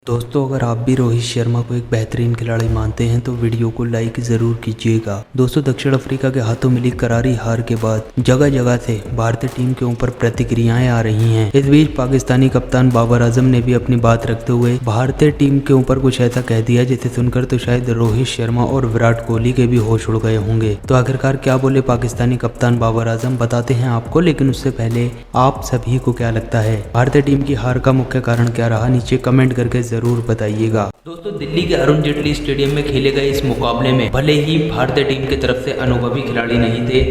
दोस्तों, अगर आप भी रोहित शर्मा को एक बेहतरीन खिलाड़ी मानते हैं तो वीडियो को लाइक ज़रूर कीजिएगा। दोस्तों, दक्षिण अफ्रीका के हाथों मिली करारी हार के बाद जगह जगह से भारतीय टीम के ऊपर प्रतिक्रियाएं आ रही हैं। इस बीच पाकिस्तानी कप्तान बाबर आजम ने भी अपनी बात रखते हुए भारतीय टीम के ऊपर कुछ ऐसा कह दिया जिसे सुनकर तो शायद रोहित शर्मा और विराट कोहली के भी होश उड़ गए होंगे। तो आखिरकार क्या बोले पाकिस्तानी कप्तान बाबर आजम, बताते हैं आपको। लेकिन उससे पहले आप सभी को क्या लगता है, भारतीय टीम की हार का मुख्य कारण क्या रहा, नीचे कमेंट करके जरूर बताइएगा। दोस्तों, दिल्ली के अरुण जेटली स्टेडियम में खेले गए इस मुकाबले में भले ही भारतीय टीम की तरफ से अनुभवी खिलाड़ी नहीं थे,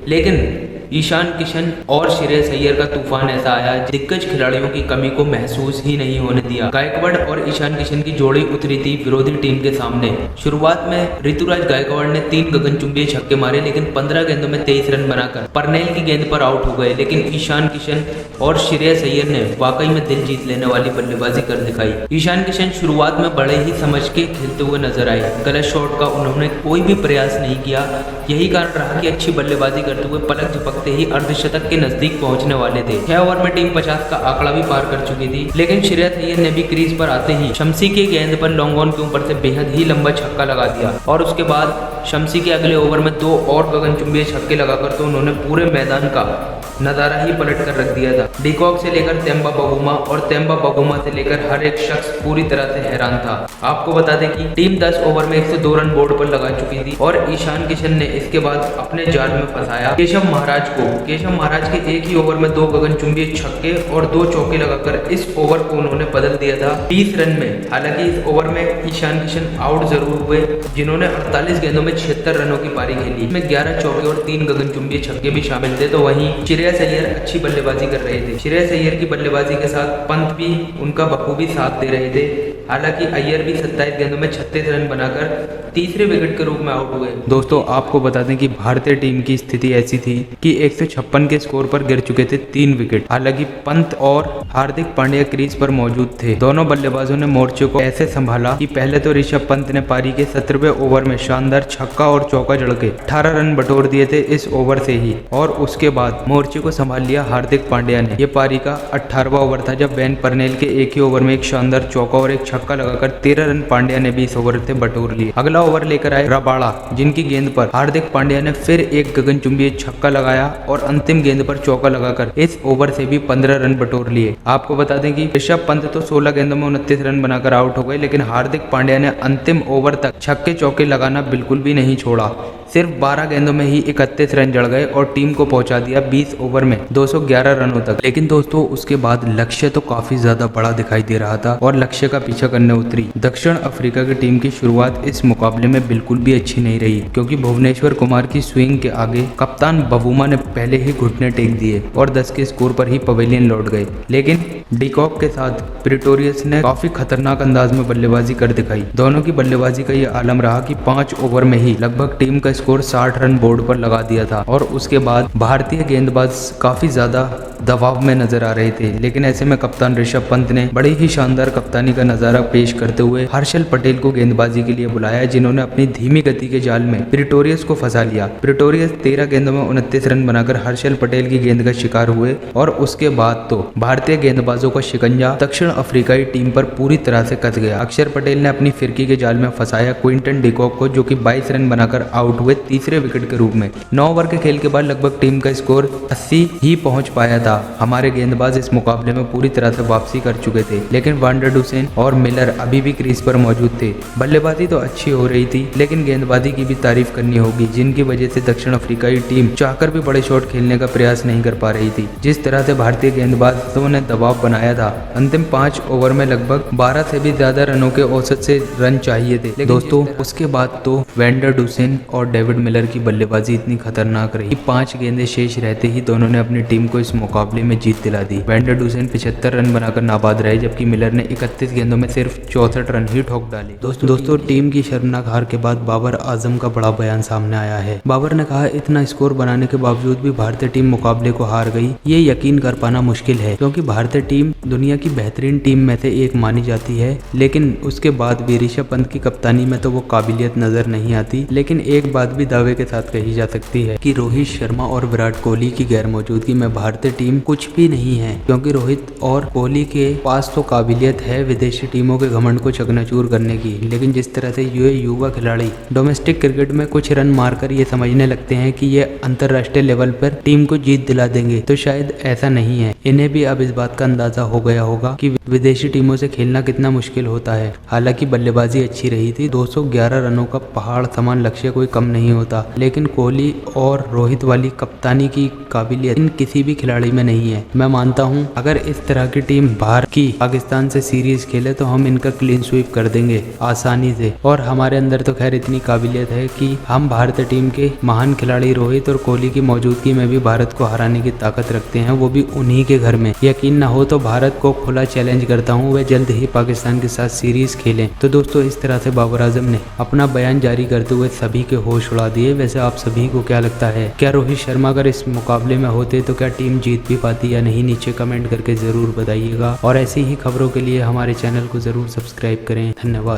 लेकिन ईशान किशन और श्रेयस अय्यर का तूफान ऐसा आया दिग्गज खिलाड़ियों की कमी को महसूस ही नहीं होने दिया। गायकवाड़ और ईशान किशन की जोड़ी उतरी थी विरोधी टीम के सामने। शुरुआत में ऋतुराज गायकवाड़ ने 3 गगनचुंबी छक्के मारे, लेकिन 15 गेंदों में 23 रन बनाकर परनेल की गेंद पर आउट हो गए। लेकिन ईशान किशन और श्रेयस अय्यर ने वाकई में दिल जीत लेने वाली बल्लेबाजी कर दिखाई। ईशान किशन शुरुआत में बड़े ही समझ के खेलते हुए नजर आए। गलत शॉट का उन्होंने कोई भी प्रयास नहीं किया। यही कारण रहा कि अच्छी बल्लेबाजी करते हुए पलक झपकते ही अर्धशतक के नजदीक पहुंचने वाले थे। 6 ओवर में टीम 50 का आंकड़ा भी पार कर चुकी थी, लेकिन श्रेयस अय्यर ने भी क्रीज पर आते ही शम्सी की गेंद पर लॉन्ग ऑन के ऊपर से बेहद ही लंबा छक्का लगा दिया। और उसके बाद शम्सी के अगले ओवर में 2 और गगनचुंबी छक्के लगाकर तो उन्होंने पूरे मैदान का नजारा ही पलट कर रख दिया था। डिकॉक से लेकर तेम्बा बगुमा और तेम्बा बगुमा से लेकर हर एक शख्स पूरी तरह से हैरान था। आपको बता दें कि टीम 10 ओवर में 102 रन बोर्ड पर लगा चुकी थी और ईशान किशन ने इसके बाद अपने जाल में फंसाया केशव महाराज को। केशव महाराज के एक ही ओवर में 2 गगनचुंबी छक्के और 2 चौके लगाकर इस ओवर को उन्होंने बदल दिया था 20 रन में। हालांकि इस ओवर में ईशान किशन आउट जरूर हुए, जिन्होंने 48 गेंदों में 76 रनों की पारी खेली। इसमें 11 चौके और 3 गगनचुंबी छक्के भी शामिल थे। तो वहीं श्रेयस अय्यर अच्छी बल्लेबाजी कर रहे थे। श्रेयस अय्यर की बल्लेबाजी के साथ पंत भी उनका बखूबी साथ दे रहे थे। हालांकि अय्यर भी 27 गेंदों में 36 रन बनाकर तीसरे विकेट के रूप में आउट हुए। दोस्तों, आपको बता दें कि भारतीय टीम की स्थिति ऐसी थी कि 156 के स्कोर पर गिर चुके थे 3 विकेट। हालांकि पंत और हार्दिक पांड्या क्रीज पर मौजूद थे। दोनों बल्लेबाजों ने मोर्चे को ऐसे संभाला कि पहले तो ऋषभ पंत ने पारी के 17वें ओवर में शानदार छक्का और चौका जड़के 18 रन बटोर दिए थे इस ओवर से ही। और उसके बाद मोर्चे को संभाल लिया हार्दिक पांड्या ने। ये पारी का 18वां ओवर था जब वेन परनेल के एक ही ओवर में एक शानदार चौका और एक छक्का लगाकर 13 रन पांड्या ने भी इस ओवर से बटोर लिए। अगला ओवर लेकर आए रबाड़ा, जिनकी गेंद पर हार्दिक पांड्या ने फिर एक गगनचुंबी छक्का लगाया और अंतिम गेंद पर चौका लगाकर इस ओवर से भी 15 रन बटोर लिए। आपको बता दें कि ऋषभ पंत तो 16 गेंदों में 29 रन बनाकर आउट हो गए, लेकिन हार्दिक पांड्या ने अंतिम ओवर तक छक्के चौके लगाना बिल्कुल भी नहीं छोड़ा। सिर्फ 12 गेंदों में ही 31 रन जड़ गए और टीम को पहुंचा दिया 20 ओवर में 211 रनों तक। लेकिन दोस्तों, उसके बाद लक्ष्य तो काफी ज्यादा बड़ा दिखाई दे रहा था और लक्ष्य का पीछा करने उतरी दक्षिण अफ्रीका की टीम की शुरुआत इस मुकाबले में बिल्कुल भी अच्छी नहीं रही, क्योंकि भुवनेश्वर कुमार की स्विंग के आगे कप्तान बवुमा ने पहले ही घुटने टेक दिए और 10 के स्कोर पर ही पवेलियन लौट गए। लेकिन डिकॉक के साथ प्रिटोरियस ने काफी खतरनाक अंदाज में बल्लेबाजी कर दिखाई। दोनों की बल्लेबाजी का ये आलम रहा कि 5 ओवर में ही लगभग टीम का स्कोर 60 रन बोर्ड पर लगा दिया था। और उसके बाद भारतीय गेंदबाज काफी ज्यादा दबाव में नजर आ रहे थे। लेकिन ऐसे में कप्तान ऋषभ पंत ने बड़े ही शानदार कप्तानी का नजारा पेश करते हुए हर्षल पटेल को गेंदबाजी के लिए बुलाया, जिन्होंने अपनी धीमी गति के जाल में प्रिटोरियस को फंसा लिया। प्रिटोरियस 13 गेंदों में 29 रन बनाकर हर्षल पटेल की गेंद का शिकार हुए और उसके बाद तो भारतीय गेंदबाजों का शिकंजा दक्षिण अफ्रीकाई टीम पर पूरी तरह से कस गया। अक्षर पटेल ने अपनी फिरकी के जाल में फंसाया क्विंटन डिकॉक को, जो कि 22 रन बनाकर आउट हुए तीसरे विकेट के रूप में। 9 ओवर के खेल के बाद लगभग टीम का स्कोर 80 ही पहुंच पाया था। हमारे गेंदबाज इस मुकाबले में पूरी तरह से वापसी कर चुके थे, लेकिन वांडर डुसेन और मिलर अभी भी क्रीज पर मौजूद थे। बल्लेबाजी तो अच्छी हो रही थी, लेकिन गेंदबाजी की भी तारीफ करनी होगी, जिनकी वजह से दक्षिण अफ्रीकाई टीम चाहकर भी बड़े शॉट खेलने का प्रयास नहीं कर पा रही थी। जिस तरह से भारतीय गेंदबाजों ने दबाव बनाया था, अंतिम 5 ओवर में लगभग 12 से भी ज्यादा रनों के औसत से रन चाहिए थे। दोस्तों, उसके बाद तो वांडर डुसेन और डेविड मिलर की बल्लेबाजी इतनी खतरनाक रही। 5 गेंदें शेष रहते ही दोनों ने अपनी टीम को इस मुकाबले में जीत दिला दी। वांडर डुसेन 75 रन बनाकर नाबाद रहे, जबकि मिलर ने 31 गेंदों में सिर्फ 64 रन ही ठोक डाले। दोस्तों, टीम की शर्मनाक हार के बाद बाबर आजम का बड़ा बयान सामने आया है। बाबर ने कहा, इतना स्कोर बनाने के बावजूद भी भारतीय टीम मुकाबले को हार गई, ये यकीन कर पाना मुश्किल है, क्योंकि भारतीय टीम दुनिया की बेहतरीन टीम में से एक मानी जाती है। लेकिन उसके बाद भी ऋषभ पंत की कप्तानी में तो वो काबिलियत नजर नहीं आती। लेकिन एक बात भी दावे के साथ कही जा सकती है कि रोहित शर्मा और विराट कोहली की गैर मौजूदगी में भारतीय टीम टीम कुछ भी नहीं है, क्योंकि रोहित और कोहली के पास तो काबिलियत है विदेशी टीमों के घमंड को चकनाचूर करने की, लेकिन जिस तरह से ये युवा खिलाड़ी डोमेस्टिक क्रिकेट में कुछ रन मारकर ये समझने लगते हैं कि ये अंतरराष्ट्रीय लेवल पर टीम को जीत दिला देंगे, तो शायद ऐसा नहीं है। इन्हें भी अब इस बात का अंदाजा हो गया होगा कि विदेशी टीमों से खेलना कितना मुश्किल होता है। हालांकि बल्लेबाजी अच्छी रही थी, 211 रनों का पहाड़ समान लक्ष्य कोई कम नहीं होता, लेकिन कोहली और रोहित वाली कप्तानी की काबिलियत इन किसी भी खिलाड़ी में नहीं है। मैं मानता हूं अगर इस तरह की टीम बाहर की पाकिस्तान से सीरीज खेले तो हम इनका क्लीन स्वीप कर देंगे आसानी से, और हमारे अंदर तो खैर इतनी काबिलियत है कि हम भारतीय टीम के महान खिलाड़ी रोहित और कोहली की मौजूदगी में भी भारत को हराने की ताकत रखते हैं, वो भी उन्हीं के घर में। यकीन ना हो तो भारत को खुला चैलेंज करता हूँ वे जल्द ही पाकिस्तान के साथ सीरीज खेलें। तो दोस्तों इस तरह से बाबर आजम ने अपना बयान जारी करते हुए सभी के होश उड़ा दिए। वैसे आप सभी को क्या लगता है, क्या रोहित शर्मा अगर इस मुकाबले में होते तो क्या टीम जीत भी पाती या नहीं? नीचे कमेंट करके जरूर बताइएगा, और ऐसी ही खबरों के लिए हमारे चैनल को जरूर सब्सक्राइब करें। धन्यवाद।